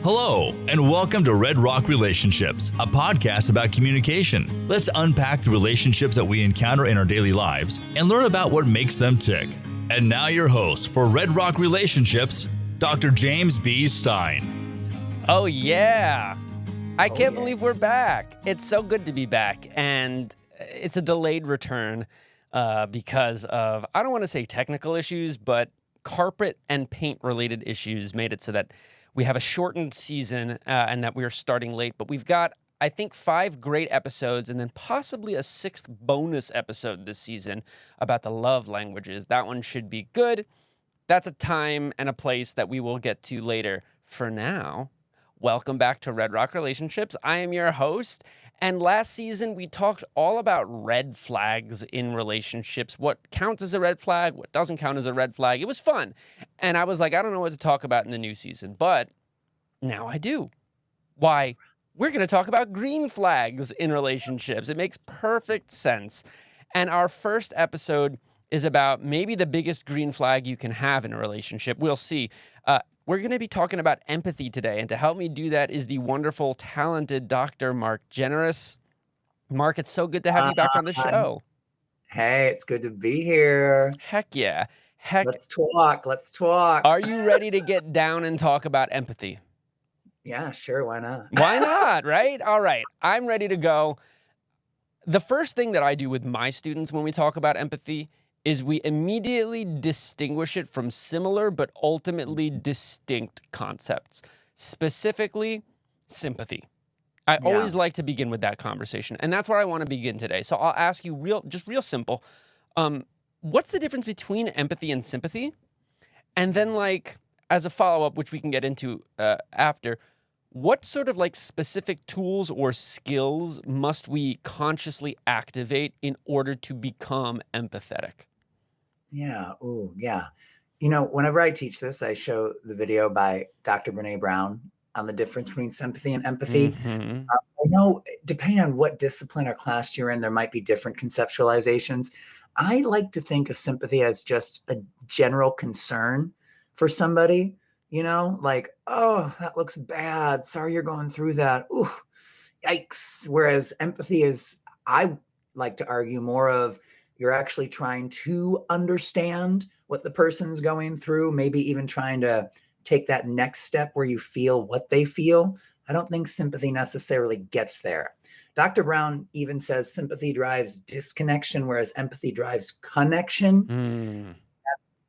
Hello, and welcome to Red Rock Relationships, a podcast about communication. Let's unpack the relationships that we encounter in our daily lives and learn about what makes them tick. And now your host for Red Rock Relationships, Dr. James B. Stein. Oh, yeah. I can't believe we're back. It's so good to be back. And it's a delayed return because of, I don't want to say technical issues, but carpet and paint related issues made it so that we have a shortened season and that we're starting late. But we've got, I think, 5 great episodes and then possibly a 6th bonus episode this season about the love languages. That one should be good. That's a time and a place that we will get to later. For now, welcome back to Red Rock Relationships. I am your host, and last season we talked all about red flags in relationships, what counts as a red flag, what doesn't count as a red flag. It was fun, and I was like, I don't know what to talk about in the new season, but now I do. Why? We're going to talk about green flags in relationships. It makes perfect sense, and our first episode is about maybe the biggest green flag you can have in a relationship. We'll see. We're going to be talking about empathy today, and to help me do that is the wonderful, talented Dr. Mark Generous. Mark, it's so good to have you back on the show. Hey, it's good to be here. Heck yeah. Let's talk. Are you ready to get down and talk about empathy? Yeah, sure. Why not? Why not, right? All right. I'm ready to go. The first thing that I do with my students when we talk about empathy is we immediately distinguish it from similar but ultimately distinct concepts, specifically sympathy. I always like to begin with that conversation, and that's where I want to begin today. So I'll ask you real simple. What's the difference between empathy and sympathy? And then, like, as a follow-up, which we can get into after, what sort of like specific tools or skills must we consciously activate in order to become empathetic? Yeah. Oh, yeah. You know, whenever I teach this, I show the video by Dr. Brene Brown on the difference between sympathy and empathy. Mm-hmm. I know, depending on what discipline or class you're in, there might be different conceptualizations. I like to think of sympathy as just a general concern for somebody, you know, like, oh, that looks bad. Sorry you're going through that. Ooh, yikes. Whereas empathy is, I like to argue, more of you're actually trying to understand what the person's going through, maybe even trying to take that next step where you feel what they feel. I don't think sympathy necessarily gets there. Dr. Brown even says sympathy drives disconnection, whereas empathy drives connection.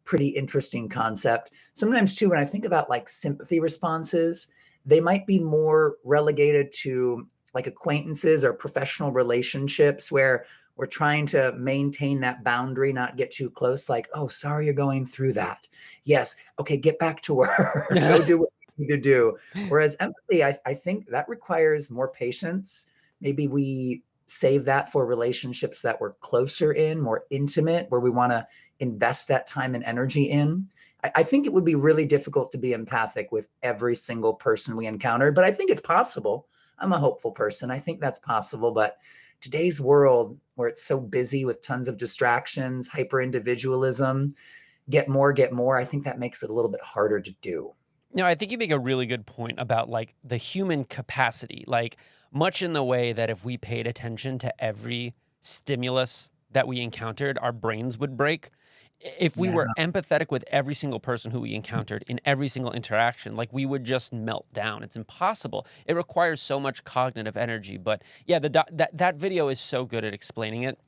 Pretty interesting concept. Sometimes too, when I think about like sympathy responses, they might be more relegated to like acquaintances or professional relationships where we're trying to maintain that boundary, not get too close. Like, oh, sorry, you're going through that. Yes. Okay. Get back to work. Go do what you need to do. Whereas empathy, I think that requires more patience. Maybe we save that for relationships that we're closer in, more intimate, where we want to invest that time and energy in. I think it would be really difficult to be empathic with every single person we encounter, but I think it's possible. I'm a hopeful person. I think that's possible. But today's world, where it's so busy with tons of distractions, hyper individualism, get more, I think that makes it a little bit harder to do. No, I think you make a really good point about like the human capacity, like much in the way that if we paid attention to every stimulus that we encountered, our brains would break. If we were empathetic with every single person who we encountered in every single interaction, like we would just melt down. It's impossible. It requires so much cognitive energy. But yeah, that video is so good at explaining it.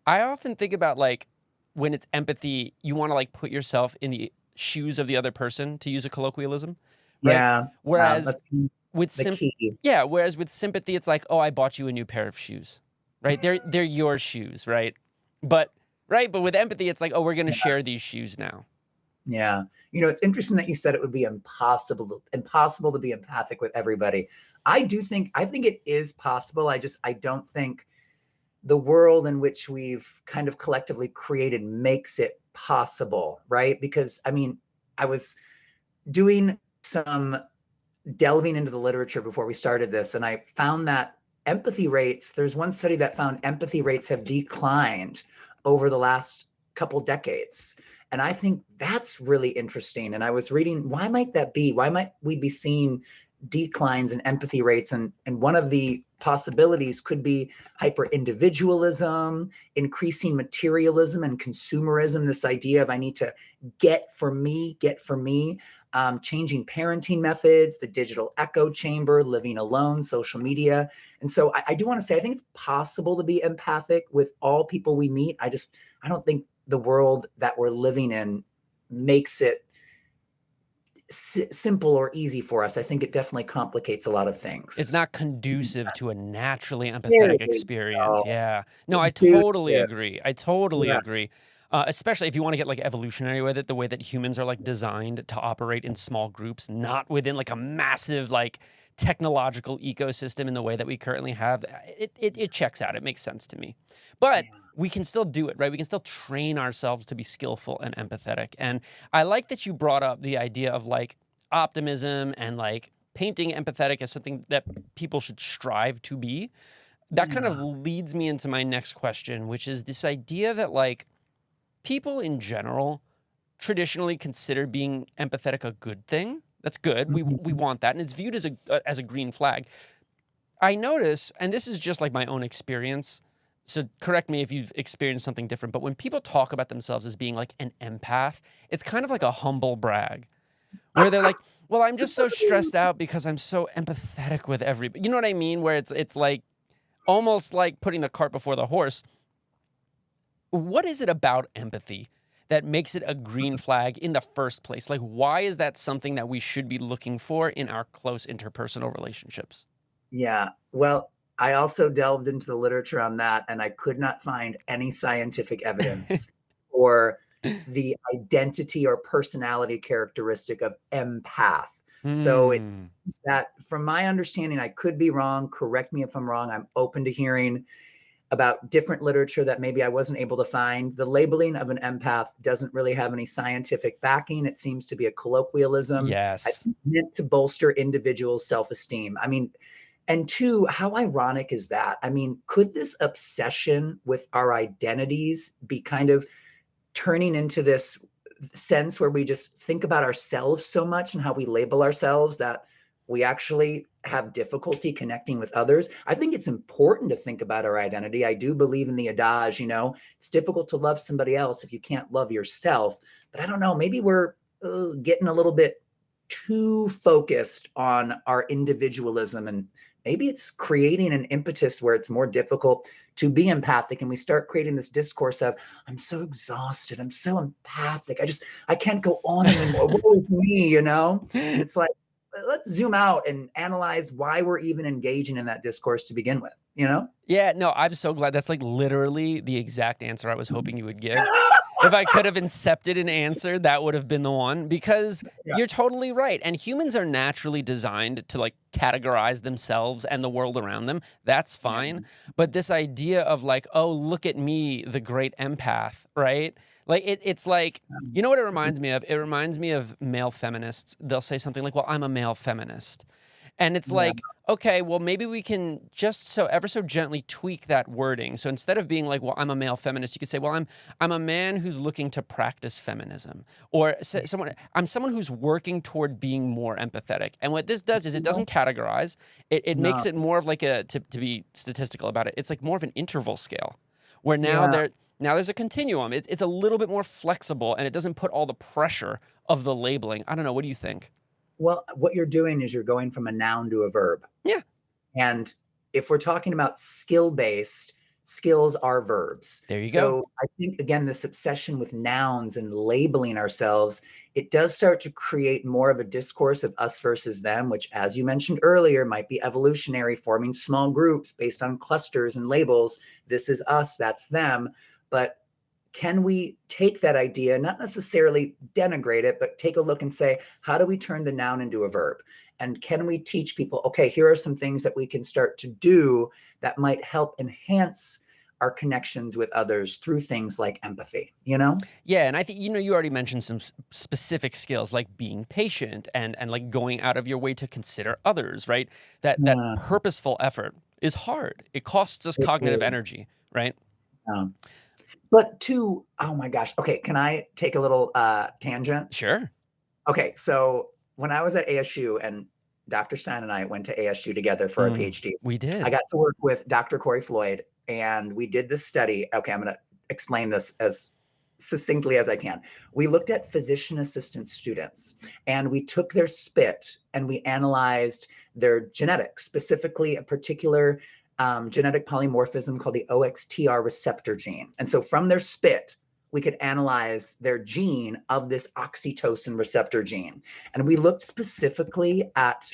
I often think about like when it's empathy, you want to like put yourself in the shoes of the other person, to use a colloquialism. Right? Yeah. Whereas That's with whereas with sympathy, it's like, oh, I bought you a new pair of shoes. Right? They're your shoes, right? But with empathy, it's like, oh, we're going to share these shoes now. Yeah. You know, it's interesting that you said it would be impossible to be empathic with everybody. I think it is possible. I don't think the world in which we've kind of collectively created makes it possible, right? Because I mean, I was doing some delving into the literature before we started this, and I found that empathy rates, there's one study that found empathy rates have declined over the last couple decades. And I think that's really interesting. And I was reading, why might that be? Why might we be seeing declines in empathy rates. And one of the possibilities could be hyper individualism, increasing materialism and consumerism, this idea of I need to get for me, changing parenting methods, the digital echo chamber, living alone, social media. And so I do want to say, I think it's possible to be empathic with all people we meet. I don't think the world that we're living in makes it simple or easy for us. I think it definitely complicates a lot of things. It's not conducive to a naturally There empathetic you experience. go. Yeah. No, I totally Conducive. agree. I totally Yeah. agree. Especially if you want to get like evolutionary with it, the way that humans are like designed to operate in small groups, not within like a massive like technological ecosystem in the way that we currently have. It checks out. It makes sense to me. But we can still do it, right? We can still train ourselves to be skillful and empathetic. And I like that you brought up the idea of like optimism and like painting empathetic as something that people should strive to be. That kind of leads me into my next question, which is this idea that like people in general traditionally consider being empathetic a good thing. That's good. We want that, and it's viewed as a green flag. I notice, and this is just like my own experience, so correct me if you've experienced something different, but when people talk about themselves as being like an empath, it's kind of like a humble brag where they're like, well, I'm just so stressed out because I'm so empathetic with everybody. You know what I mean? Where it's like almost like putting the cart before the horse. What is it about empathy that makes it a green flag in the first place? Like, why is that something that we should be looking for in our close interpersonal relationships? Yeah. Well, I also delved into the literature on that, and I could not find any scientific evidence or the identity or personality characteristic of empath. So it's that, from my understanding, I could be wrong. Correct me if I'm wrong. I'm open to hearing about different literature that maybe I wasn't able to find. The labeling of an empath doesn't really have any scientific backing. It seems to be a colloquialism. I Yes. think meant to bolster individuals' self-esteem. I mean, and two, how ironic is that? I mean, could this obsession with our identities be kind of turning into this sense where we just think about ourselves so much and how we label ourselves that we actually have difficulty connecting with others? I think it's important to think about our identity. I do believe in the adage, it's difficult to love somebody else if you can't love yourself. But I don't know, maybe we're getting a little bit too focused on our individualism, and maybe it's creating an impetus where it's more difficult to be empathic, and we start creating this discourse of, I'm so exhausted, I'm so empathic, I can't go on anymore, what is me? And it's like, let's zoom out and analyze why we're even engaging in that discourse to begin with. Yeah, no, I'm so glad. That's like literally the exact answer I was hoping you would give. If I could have incepted an answer, that would have been the one, because you're totally right. And humans are naturally designed to like categorize themselves and the world around them. That's fine. But this idea of like, oh, look at me, the great empath, right? Like it's like, you know what it reminds me of? It reminds me of male feminists. They'll say something like, well, I'm a male feminist. And it's like, okay, well, maybe we can just ever so gently tweak that wording. So instead of being like, well, I'm a male feminist, you could say, well, I'm a man who's looking to practice feminism, or I'm someone who's working toward being more empathetic. And what this does is it doesn't categorize. It makes it more of like to be statistical about it. It's like more of an interval scale, where now there's a continuum. It's a little bit more flexible, and it doesn't put all the pressure of the labeling. I don't know. What do you think? Well, what you're doing is you're going from a noun to a verb. Yeah. And if we're talking about skill-based, skills are verbs. There you So go. I think, again, this obsession with nouns and labeling ourselves, it does start to create more of a discourse of us versus them, which, as you mentioned earlier, might be evolutionary, forming small groups based on clusters and labels. This is us, that's them. But can we take that idea, not necessarily denigrate it, but take a look and say, how do we turn the noun into a verb? And can we teach people, okay, here are some things that we can start to do that might help enhance our connections with others through things like empathy, Yeah, and I think, you already mentioned some specific skills like being patient and like going out of your way to consider others, right? That Yeah. purposeful effort is hard. It costs us It cognitive is. energy, right? But two, oh my gosh. Okay, can I take a little tangent? Sure. Okay, so when I was at ASU, and Dr. Stein and I went to ASU together for our PhDs. We did. I got to work with Dr. Corey Floyd, and we did this study. Okay, I'm going to explain this as succinctly as I can. We looked at physician assistant students, and we took their spit and we analyzed their genetics, specifically a particular genetic polymorphism called the OXTR receptor gene. And so from their spit, we could analyze their gene of this oxytocin receptor gene. And we looked specifically at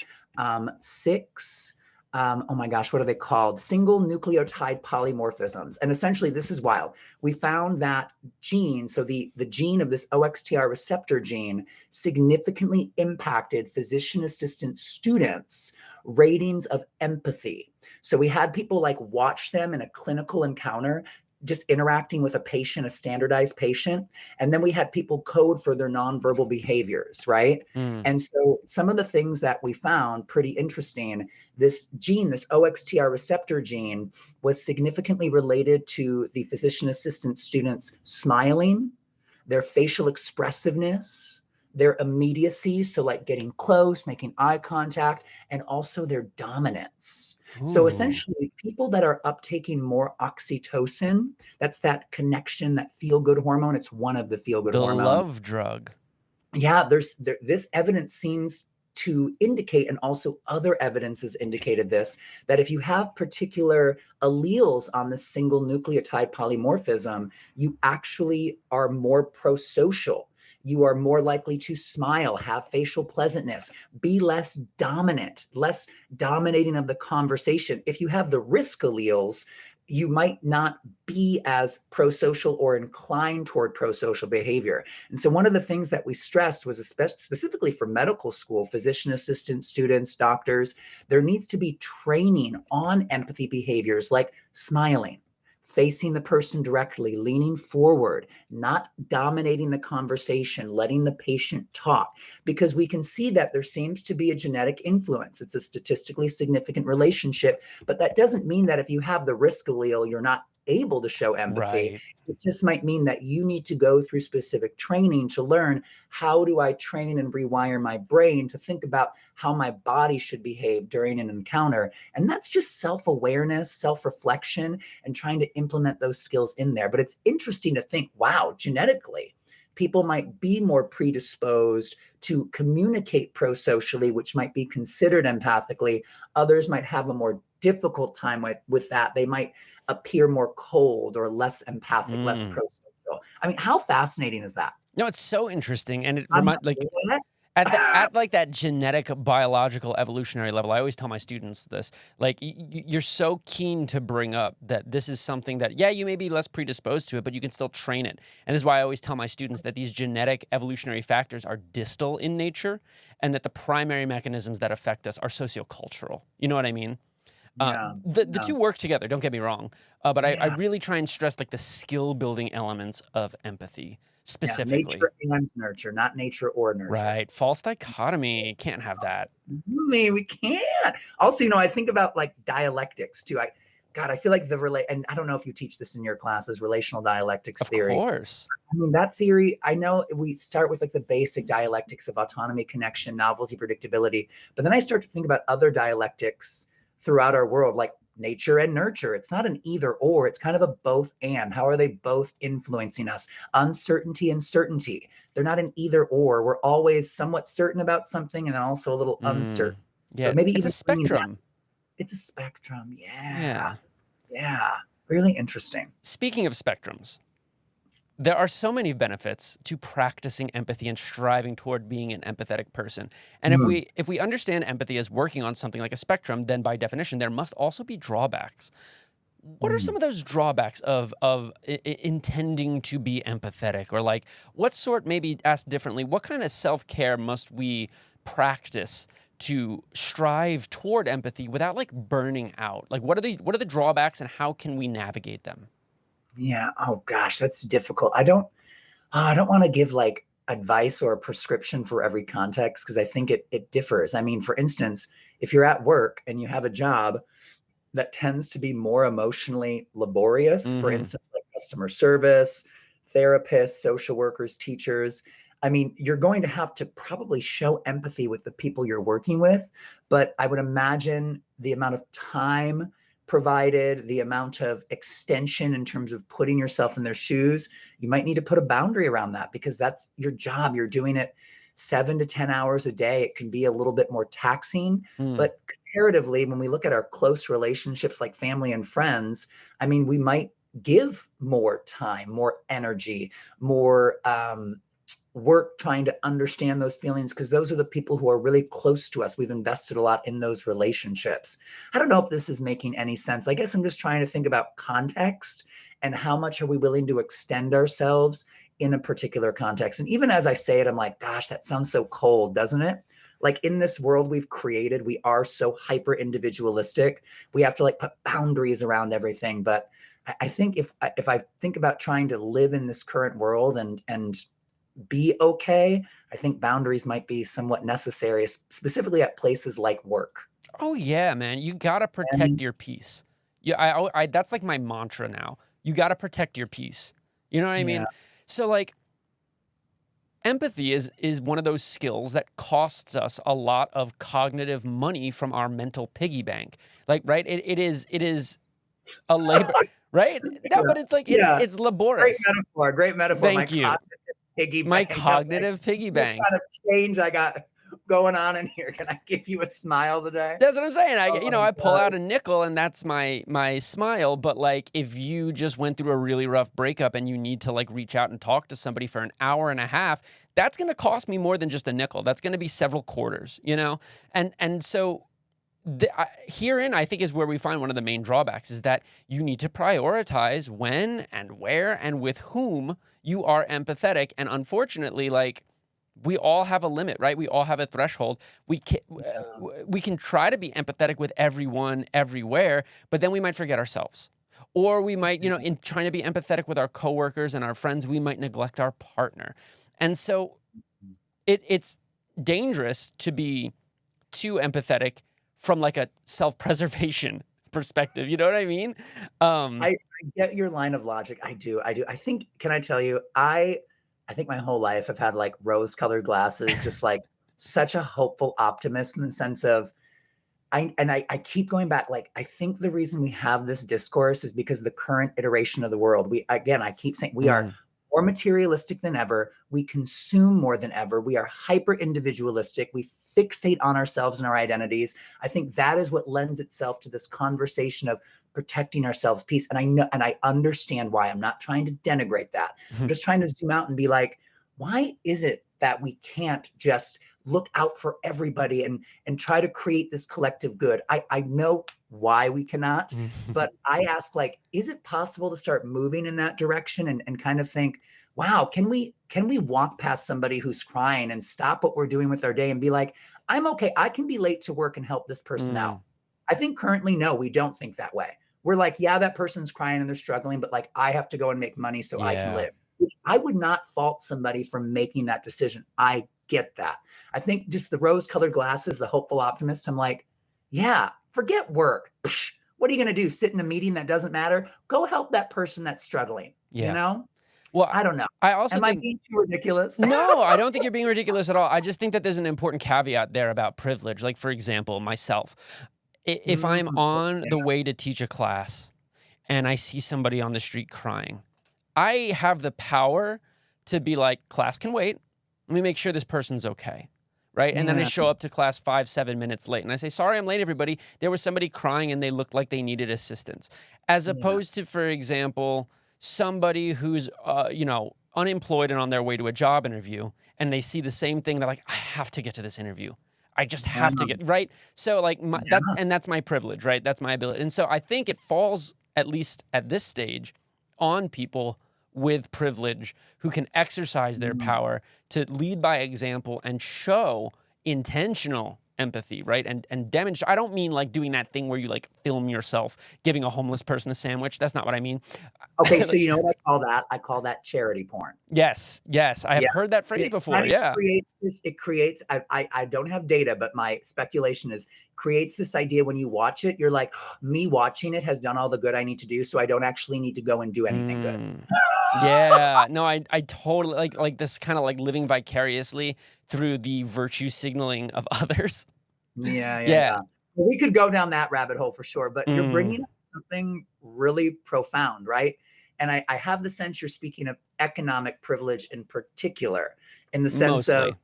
six, oh my gosh, what are they called? Single nucleotide polymorphisms. And essentially, this is wild. We found that gene, so the gene of this OXTR receptor gene, significantly impacted physician assistant students' ratings of empathy. So we had people like watch them in a clinical encounter, just interacting with a patient, a standardized patient. And then we had people code for their nonverbal behaviors, right? And so some of the things that we found pretty interesting, this gene, this OXTR receptor gene, was significantly related to the physician assistant students smiling, their facial expressiveness, their immediacy, so like getting close, making eye contact, and also their dominance. So essentially, people that are uptaking more oxytocin, that's that connection, that feel-good hormone. It's one of the feel-good hormones. The love drug. Yeah, this evidence seems to indicate, and also other evidence has indicated this, that if you have particular alleles on the single nucleotide polymorphism, you actually are more pro-social. You are more likely to smile, have facial pleasantness, be less dominant, less dominating of the conversation. If you have the risk alleles, you might not be as pro-social or inclined toward pro-social behavior. And so one of the things that we stressed was specifically for medical school, physician assistant students, doctors, there needs to be training on empathy behaviors like smiling, facing the person directly, leaning forward, not dominating the conversation, letting the patient talk, because we can see that there seems to be a genetic influence. It's a statistically significant relationship, but that doesn't mean that if you have the risk allele, you're not able to show empathy. Right. It just might mean that you need to go through specific training to learn, how do I train and rewire my brain to think about how my body should behave during an encounter? And that's just self-awareness, self-reflection, and trying to implement those skills in there. But it's interesting to think, wow, genetically, people might be more predisposed to communicate pro-socially, which might be considered empathically. Others might have a more difficult time with that. They might appear more cold or less empathic, less pro-social. I mean, how fascinating is that? No, it's so interesting, and it I'm reminds like what? at like that genetic, biological, evolutionary level. I always tell my students this: like you're so keen to bring up that this is something that, yeah, you may be less predisposed to it, but you can still train it. And this is why I always tell my students that these genetic evolutionary factors are distal in nature, and that the primary mechanisms that affect us are sociocultural. You know what I mean? The two work together, don't get me wrong, but I really try and stress like the skill building elements of empathy specifically. Nature and nurture, not nature or nurture. Right. False dichotomy. Can't have that. We can't. Also, I think about like dialectics too. I feel like and I don't know if you teach this in your classes, relational dialectics theory. Of course. I mean, that theory, I know we start with like the basic dialectics of autonomy, connection, novelty, predictability, but then I start to think about other dialectics throughout our world, like nature and nurture. It's not an either or, it's kind of a both and. How are they both influencing us? Uncertainty and certainty. They're not an either or. We're always somewhat certain about something and then also a little uncertain. Yeah, So maybe it's even a spectrum. It's a spectrum. Yeah. Really interesting. Speaking of spectrums, there are so many benefits to practicing empathy and striving toward being an empathetic person. And if we understand empathy as working on something like a spectrum, then by definition, there must also be drawbacks. What are some of those drawbacks of intending to be empathetic? Or like, what sort, maybe asked differently, what kind of self-care must we practice to strive toward empathy without like burning out? Like, what are the drawbacks and how can we navigate them? Yeah. Oh gosh, that's difficult. I don't want to give like advice or a prescription for every context, because I think it differs. I mean, for instance, if you're at work and you have a job that tends to be more emotionally laborious, for instance, like customer service, therapists, social workers, teachers, I mean, you're going to have to probably show empathy with the people you're working with, but I would imagine the amount of time provided, the amount of extension in terms of putting yourself in their shoes, you might need to put a boundary around that because that's your job. You're doing it 7 to 10 hours a day. It can be a little bit more taxing, Mm. but comparatively, when we look at our close relationships like family and friends, I mean, we might give more time, more energy, more work trying to understand those feelings because those are the people who are really close to us. We've invested a lot in those relationships. I don't know if this is making any sense. I guess I'm just trying to think about context and how much are we willing to extend ourselves in a particular context. And even as I say it, I'm like, gosh, that sounds so cold, doesn't it? Like in this world we've created, we are so hyper individualistic. We have to like put boundaries around everything. But I think if I think about trying to live in this current world and be okay, I think boundaries might be somewhat necessary, specifically at places like work. Oh yeah, man. You gotta protect And your peace. Yeah, I that's like my mantra now. You gotta protect your peace. You know what I yeah, mean? So like empathy is one of those skills that costs us a lot of cognitive money from our mental piggy bank. Like, right? It is a labor, right? No, yeah, but it's like yeah. it's Great laborious. metaphor. Great metaphor. My Thank you. cognitive piggy My bank. I'm like, cognitive piggy what bank. kind of change I got going on in here? Can I give you a smile today? That's what I'm saying. Oh my I pull God. out a nickel and that's my smile. But like, if you just went through a really rough breakup and you need to like reach out and talk to somebody for an hour and a half, that's going to cost me more than just a nickel. That's going to be several quarters, And so herein, I think is where we find one of the main drawbacks is that you need to prioritize when and where and with whom you are empathetic. And unfortunately, like, we all have a limit, right? We all have a threshold. We can try to be empathetic with everyone, everywhere, but then we might forget ourselves. Or we might, in trying to be empathetic with our coworkers and our friends, we might neglect our partner. And so it's dangerous to be too empathetic from like a self-preservation perspective. You know what I mean? I get your line of logic. I do. I do. I think, can I tell you, I think my whole life I've had like rose-colored glasses, just like such a hopeful optimist in the sense of I keep going back. Like, I think the reason we have this discourse is because the current iteration of the world, I keep saying we are Mm, more materialistic than ever. We consume more than ever. We are hyper individualistic. We fixate on ourselves and our identities. I think that is what lends itself to this conversation of protecting ourselves peace. And I know, and I understand why. I'm not trying to denigrate that. I'm just trying to zoom out and be like, why is it that we can't just look out for everybody and try to create this collective good? I know why we cannot, but I ask, like, is it possible to start moving in that direction and kind of think, wow, can we walk past somebody who's crying and stop what we're doing with our day and be like, I'm okay, I can be late to work and help this person out? mm, I think currently, no, we don't think that way. We're like, yeah, that person's crying and they're struggling, but like, I have to go and make money so I can yeah. live. Which I would not fault somebody for making that decision. I get that. I think just the rose-colored glasses, the hopeful optimist, I'm like, yeah, forget work. Psh, what are you going to do? Sit in a meeting that doesn't matter? Go help that person that's struggling. You Yeah. know? Well, I don't know. I also Am I think being too ridiculous? no, I don't think you're being ridiculous at all. I just think that there's an important caveat there about privilege. Like, for example, myself, if I'm Mm, on yeah, the way to teach a class and I see somebody on the street crying, I have the power to be like, class can wait. Let me make sure this person's okay. Right. And then I yeah, show up to class 5-7 minutes late and I say, sorry, I'm late, everybody. There was somebody crying and they looked like they needed assistance. As yeah. opposed to, for example, somebody who's, unemployed and on their way to a job interview and they see the same thing. They're like, I have to get to this interview. I just have to get right. So like Yeah. that's my privilege, right? That's my ability. And so I think it falls, at least at this stage, on people with privilege who can exercise their Mm, power to lead by example and show intentional empathy, right? And demonstrate. I don't mean like doing that thing where you like film yourself giving a homeless person a sandwich. That's not what I mean. Okay, so you know what I call that? I call that charity porn. Yes, yes, I have Yeah. heard that And phrase it before. kind of Yeah. creates this, it creates, I don't have data, but my speculation is creates this idea when you watch it, you're like, me watching it has done all the good I need to do, so I don't actually need to go and do anything good. Mm. Yeah. No, I totally like this kind of like living vicariously through the virtue signaling of others. Yeah, yeah, Yeah. yeah. Well, we could go down that rabbit hole for sure, but you're Mm. bringing up something really profound, right? And I have the sense you're speaking of economic privilege in particular, in the sense of Mostly.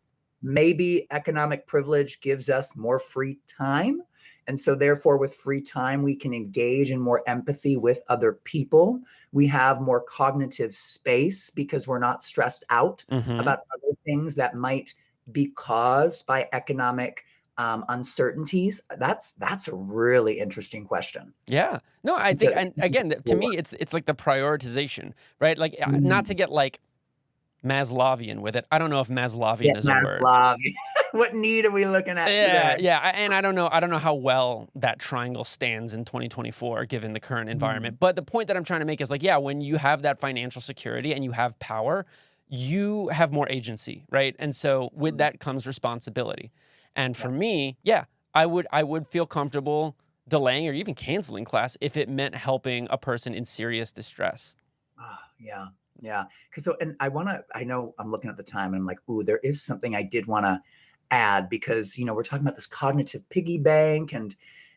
maybe economic privilege gives us more free time. And so, therefore, with free time, we can engage in more empathy with other people. We have more cognitive space because we're not stressed out Mhm. about other things that might be caused by economic uncertainties. That's a really interesting question Yeah. No, I think, because and again, to me, it's like the prioritization, right? Like, not to get like Maslowian with it. I don't know if yeah, Maslowian is a word. Maslow. What need are we looking at Yeah, today? yeah, and I don't know how well that triangle stands in 2024 given the current Mm, environment. But the point that I'm trying to make is like, yeah, when you have that financial security and you have power, you have more agency, right? And so with mm. that comes responsibility. And for Yep. me, yeah, I would feel comfortable delaying or even canceling class if it meant helping a person in serious distress. Yeah, yeah. Because so, and I know I'm looking at the time and I'm like, ooh, there is something I did want to add because we're talking about this cognitive piggy bank and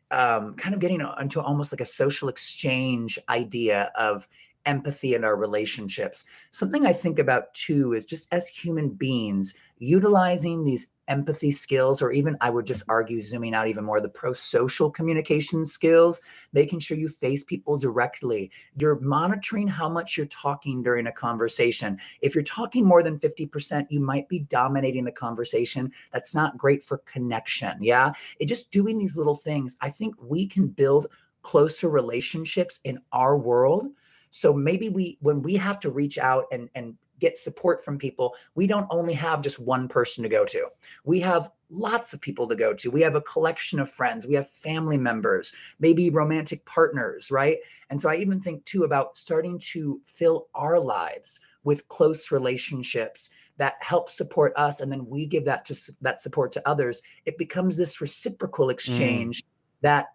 kind of getting into almost like a social exchange idea of empathy in our relationships. Something I think about too is just as human beings, utilizing these empathy skills, or even I would just argue, zooming out even more, the pro social communication skills, making sure you face people directly. You're monitoring how much you're talking during a conversation. If you're talking more than 50%, you might be dominating the conversation. That's not great for connection. Yeah. It just doing these little things. I think we can build closer relationships in our world. So maybe when we have to reach out and get support from people, we don't only have just one person to go to. We have lots of people to go to. We have a collection of friends. We have family members, maybe romantic partners, right? And so I even think too about starting to fill our lives with close relationships that help support us, and then we give that support to others. It becomes this reciprocal Mm. exchange that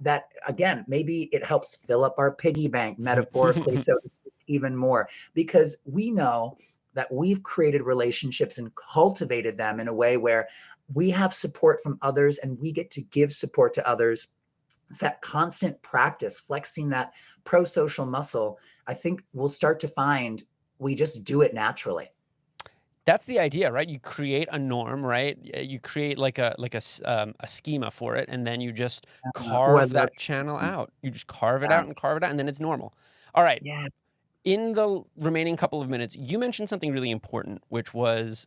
again, maybe it helps fill up our piggy bank, metaphorically, so to speak, even more, because we know that we've created relationships and cultivated them in a way where we have support from others and we get to give support to others. It's that constant practice, flexing that pro-social muscle. I think we'll start to find we just do it naturally. That's the idea, right? You create a norm, right? You create like a schema for it, and then you just Oh, I carve love that channel that. out. You just carve it Yeah. out and carve it out, and then it's normal. All right. Yeah. In the remaining couple of minutes, you mentioned something really important, which was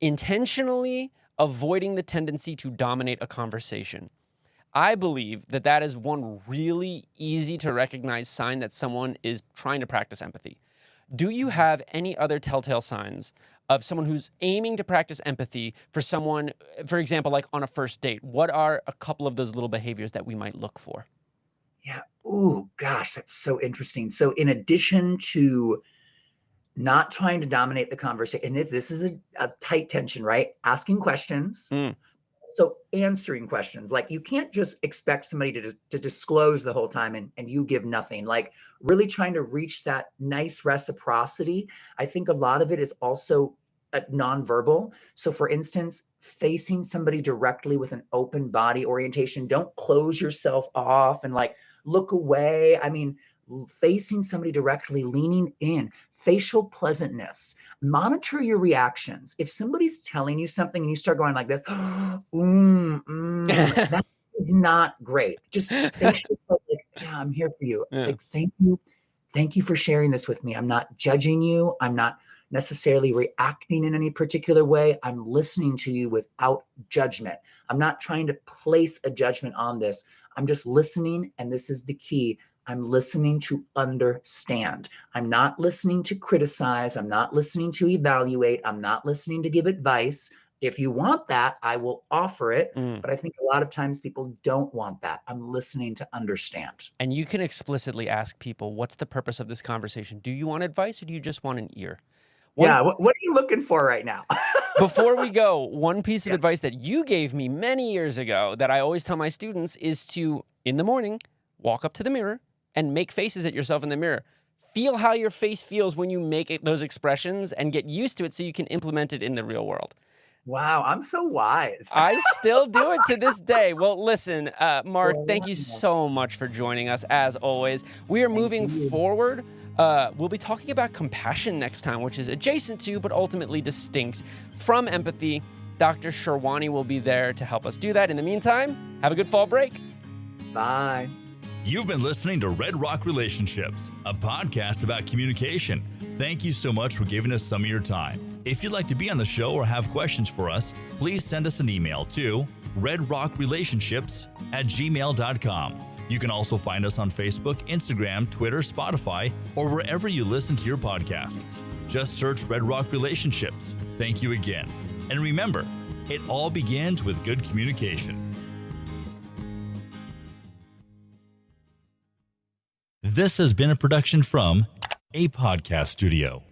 intentionally avoiding the tendency to dominate a conversation. I believe that that is one really easy to recognize sign that someone is trying to practice empathy. Do you have any other telltale signs of someone who's aiming to practice empathy for someone, for example, like on a first date? What are a couple of those little behaviors that we might look for? Yeah. Oh, gosh, that's so interesting. So, in addition to not trying to dominate the conversation, and if this is a tight tension, right? Asking questions, Mm, so answering questions. Like you can't just expect somebody to disclose the whole time and you give nothing. Like really trying to reach that nice reciprocity. I think a lot of it is also nonverbal. So for instance, facing somebody directly with an open body orientation, don't close yourself off and like look away. I mean, facing somebody directly, leaning in, facial pleasantness, monitor your reactions. If somebody's telling you something and you start going like this, that is not great. Just facial, like, yeah, I'm here for you. yeah. Like, thank you. Thank you for sharing this with me. I'm not judging you. I'm not necessarily reacting in any particular way. I'm listening to you without judgment. I'm not trying to place a judgment on this. I'm just listening. And this is the key. I'm listening to understand. I'm not listening to criticize. I'm not listening to evaluate. I'm not listening to give advice. If you want that, I will offer it. Mm. But I think a lot of times people don't want that. I'm listening to understand. And you can explicitly ask people, what's the purpose of this conversation? Do you want advice or do you just want an ear? Yeah. What are you looking for right now? Before we go, one piece of advice that you gave me many years ago that I always tell my students is to, in the morning, walk up to the mirror and make faces at yourself in the mirror. Feel how your face feels when you make those expressions and get used to it so you can implement it in the real world. Wow, I'm so wise. I still do it to this day. Well, listen, Mark, thank you so much for joining us, as always. We are moving forward. We'll be talking about compassion next time, which is adjacent to, but ultimately distinct from empathy. Dr. Sherwani will be there to help us do that. In the meantime, have a good fall break. Bye. You've been listening to Red Rock Relationships, a podcast about communication. Thank you so much for giving us some of your time. If you'd like to be on the show or have questions for us, please send us an email to redrockrelationships@gmail.com. You can also find us on Facebook, Instagram, Twitter, Spotify, or wherever you listen to your podcasts. Just search Red Rock Relationships. Thank you again. And remember, it all begins with good communication. This has been a production from a podcast studio.